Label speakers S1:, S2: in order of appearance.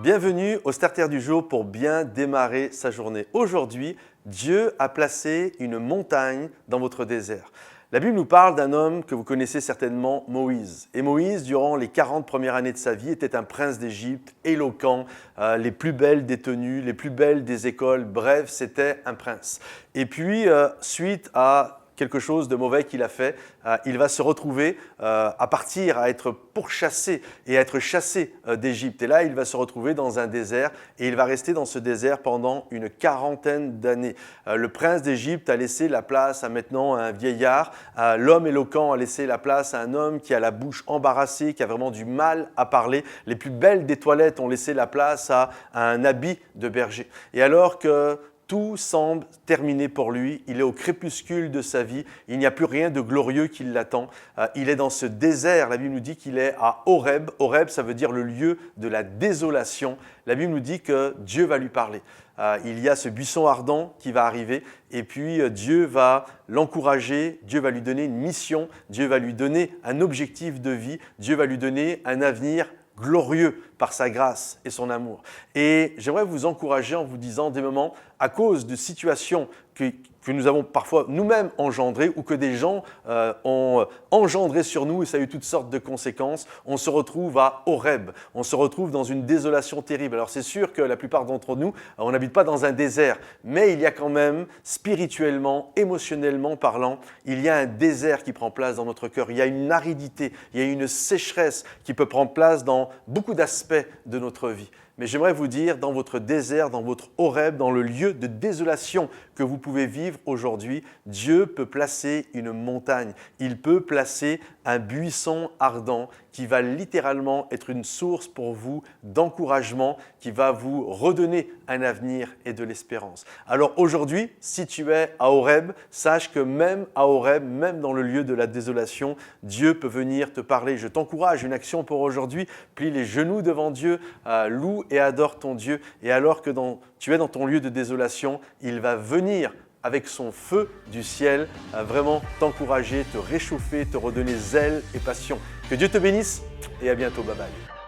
S1: bienvenue au Starter du jour pour bien démarrer sa journée. Aujourd'hui, Dieu a placé une montagne dans votre désert. La Bible nous parle d'un homme que vous connaissez certainement, Moïse. Et Moïse, durant les 40 premières années de sa vie, était un prince d'Égypte, éloquent, les plus belles des tenues, les plus belles des écoles, bref, c'était un prince. Et puis, suite à quelque chose de mauvais qu'il a fait, il va se retrouver à partir, à être pourchassé et à être chassé d'Égypte. Et là, il va se retrouver dans un désert et il va rester dans ce désert pendant une quarantaine d'années. Le prince d'Égypte a laissé la place à maintenant un vieillard. L'homme éloquent a laissé la place à un homme qui a la bouche embarrassée, qui a vraiment du mal à parler. Les plus belles des toilettes ont laissé la place à un habit de berger. Et alors que tout semble terminé pour lui, il est au crépuscule de sa vie, il n'y a plus rien de glorieux qui l'attend. Il est dans ce désert, la Bible nous dit qu'il est à Horeb. Horeb, ça veut dire le lieu de la désolation. La Bible nous dit que Dieu va lui parler. Il y a ce buisson ardent qui va arriver et puis Dieu va l'encourager, Dieu va lui donner une mission, Dieu va lui donner un objectif de vie, Dieu va lui donner un avenir glorieux par sa grâce et son amour. Et j'aimerais vous encourager en vous disant des moments, à cause de situations que nous avons parfois nous-mêmes engendrées ou que des gens ont engendrées sur nous et ça a eu toutes sortes de conséquences, on se retrouve à Horeb, on se retrouve dans une désolation terrible. Alors c'est sûr que la plupart d'entre nous, on n'habite pas dans un désert, mais il y a quand même, spirituellement, émotionnellement parlant, il y a un désert qui prend place dans notre cœur, il y a une aridité, il y a une sécheresse qui peut prendre place dans beaucoup d'aspects de notre vie. Mais j'aimerais vous dire, dans votre désert, dans votre Horeb, dans le lieu de désolation que vous pouvez vivre aujourd'hui, Dieu peut placer une montagne. Il peut placer un buisson ardent qui va littéralement être une source pour vous d'encouragement, qui va vous redonner un avenir et de l'espérance. Alors aujourd'hui, si tu es à Horeb, sache que même à Horeb, même dans le lieu de la désolation, Dieu peut venir te parler. Je t'encourage, une action pour aujourd'hui, plie les genoux devant Dieu, loue et adore ton Dieu. Et alors que tu es dans ton lieu de désolation, il va venir avec son feu du ciel, vraiment t'encourager, te réchauffer, te redonner zèle et passion. Que Dieu te bénisse et à bientôt. Bye bye.